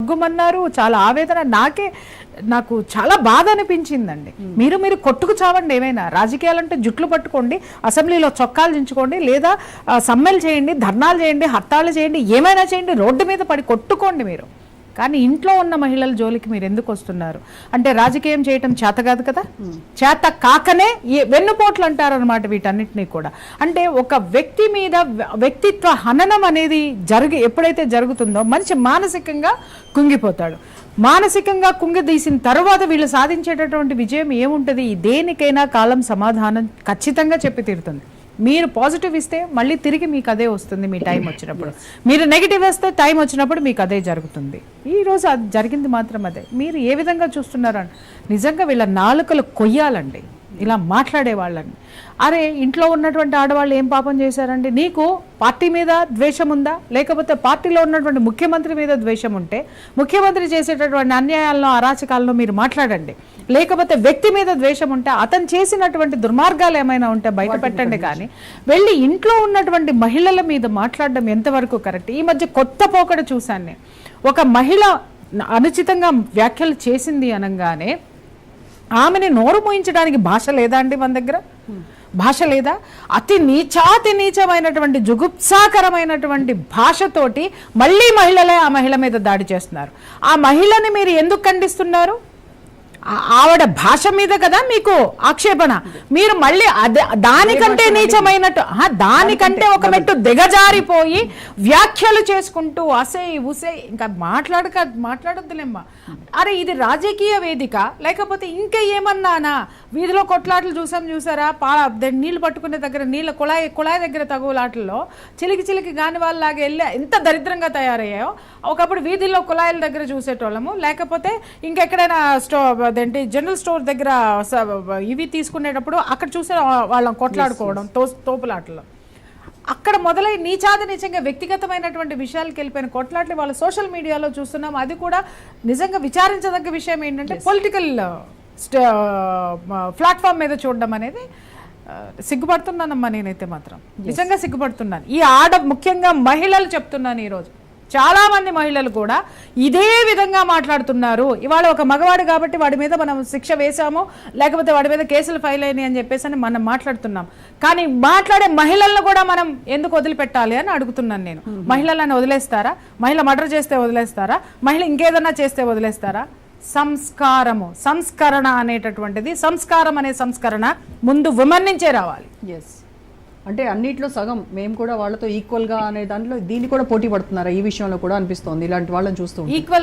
భగ్గుమన్నారు, చాలా ఆవేదన. నాకు చాలా బాధ అనిపించిందండి. మీరు కొట్టుకు చావండి, ఏమైనా రాజకీయాలంటే జుట్లు పట్టుకోండి, అసెంబ్లీలో చొక్కాలు దించుకోండి, లేదా సమ్మెలు చేయండి, ధర్నాలు చేయండి, హర్తాలు చేయండి, ఏమైనా చేయండి, రోడ్డు మీద పడి కొట్టుకోండి మీరు. కానీ ఇంట్లో ఉన్న మహిళల జోలికి మీరు ఎందుకు వస్తున్నారు అంటే రాజకీయం చేయటం చేత కాదు కదా, చేత కాకనే వెన్నుపోట్లు అంటారనమాట వీటన్నిటినీ కూడా. అంటే ఒక వ్యక్తి మీద వ్యక్తిత్వ హననం అనేది ఎప్పుడైతే జరుగుతుందో మనిషి మానసికంగా కుంగిపోతాడు. మానసికంగా కుంగదీసిన తర్వాత వీళ్ళు సాధించేటటువంటి విజయం ఏముంటుంది? దేనికైనా కాలం సమాధానం ఖచ్చితంగా చెప్పి తీరుతుంది. మీరు పాజిటివ్ ఇస్తే మళ్ళీ తిరిగి మీకు అదే వస్తుంది మీ టైం వచ్చినప్పుడు. మీరు నెగిటివ్ వేస్తే టైం వచ్చినప్పుడు మీకు అదే జరుగుతుంది. ఈరోజు అది జరిగింది మాత్రం అదే. మీరు ఏ విధంగా చూస్తున్నారని నిజంగా వీళ్ళ నాలుకలు కొయ్యాలండి ఇలా మాట్లాడే వాళ్ళని. అరే ఇంట్లో ఉన్నటువంటి ఆడవాళ్ళు ఏం పాపం చేశారండి? నీకు పార్టీ మీద ద్వేషం ఉందా, లేకపోతే పార్టీలో ఉన్నటువంటి ముఖ్యమంత్రి మీద ద్వేషం ఉంటే ముఖ్యమంత్రి చేసేటటువంటి అన్యాయాలను అరాచకాలను మీరు మాట్లాడండి. లేకపోతే వ్యక్తి మీద ద్వేషం ఉంటే అతను చేసినటువంటి దుర్మార్గాలు ఏమైనా ఉంటే బయట పెట్టండి. కానీ వెళ్ళి ఇంట్లో ఉన్నటువంటి మహిళల మీద మాట్లాడడం ఎంతవరకు కరెక్ట్? ఈ మధ్య కొత్త పోకడ చూశాను నేను. ఒక మహిళ అనుచితంగా వ్యాఖ్యలు చేసింది అనగానే ఆమెని నోరు మోయించడానికి భాష లేదా అండి మన దగ్గర? భాష లేదా? అతి నీచమైనటువంటి జుగుప్సాకరమైనటువంటి భాషతోటి మళ్ళీ మహిళలే ఆ మహిళ మీద దాడి చేస్తున్నారు. ఆ మహిళని మీరు ఎందుకు ఖండిస్తున్నారు? ఆవిడ భాష మీద కదా మీకు ఆక్షేపణ. మీరు మళ్ళీ దానికంటే నీచమైనట్టు, దానికంటే ఒక మెట్టు దిగజారిపోయి వ్యాఖ్యలు చేసుకుంటూ ఉసే ఇంకా మాట్లాడొద్దులేమ్మా. అరే ఇది రాజకీయ వేదిక లేకపోతే ఇంకా ఏమన్నానా? వీధిలో కొట్లాటలు చూసారా? నీళ్లు పట్టుకునే దగ్గర నీళ్ళ కుళాయి దగ్గర తగులాటల్లో చిలికి గాని వాళ్ళలాగా వెళ్ళి ఎంత దరిద్రంగా తయారయ్యాయో. ఒకప్పుడు వీధిలో కుళాయిల దగ్గర చూసేటోళ్ళము, లేకపోతే ఇంకెక్కడైనా అదేంటి జనరల్ స్టోర్ దగ్గర ఇవి తీసుకునేటప్పుడు అక్కడ చూసే వాళ్ళని కొట్లాడుకోవడం తోపులాటలో. అక్కడ మొదలై నీచంగా వ్యక్తిగతమైనటువంటి విషయాలకు వెళ్ళిపోయిన కొట్లాట్లు వాళ్ళ సోషల్ మీడియాలో చూస్తున్నాం. అది కూడా నిజంగా విచారించదగ్గ విషయం ఏంటంటే పొలిటికల్ ప్లాట్ఫామ్ మీద చూడడం అనేది సిగ్గుపడుతున్నానమ్మా. నేనైతే మాత్రం నిజంగా సిగ్గుపడుతున్నాను. ముఖ్యంగా మహిళలు చెప్తున్నాను, ఈరోజు చాలా మంది మహిళలు కూడా ఇదే విధంగా మాట్లాడుతున్నారు. ఇవాళ ఒక మగవాడు కాబట్టి వాడి మీద మనం శిక్ష వేసాము, లేకపోతే వాడి మీద కేసులు ఫైల్ అయినాయి అని చెప్పేసి మనం మాట్లాడుతున్నాం. కానీ మాట్లాడే మహిళలను కూడా మనం ఎందుకు వదిలిపెట్టాలి అని అడుగుతున్నాను నేను. మహిళలను వదిలేస్తారా? మహిళ మర్డర్ చేస్తే వదిలేస్తారా? మహిళ ఇంకేదన్నా చేస్తే వదిలేస్తారా? సంస్కరణ అనేటటువంటిది, సంస్కారం అనే సంస్కరణ ముందు ఉమెన్ నుంచే రావాలి. ఎస్, అంటే అన్నిట్లో సగం మేము కూడా వాళ్ళతో ఈక్వల్గా అనే దాంట్లో దీన్ని కూడా పోటీ పడుతున్నారా ఈ విషయంలో కూడా అనిపిస్తోంది ఇలాంటి వాళ్ళని చూస్తూ. ఈక్వల్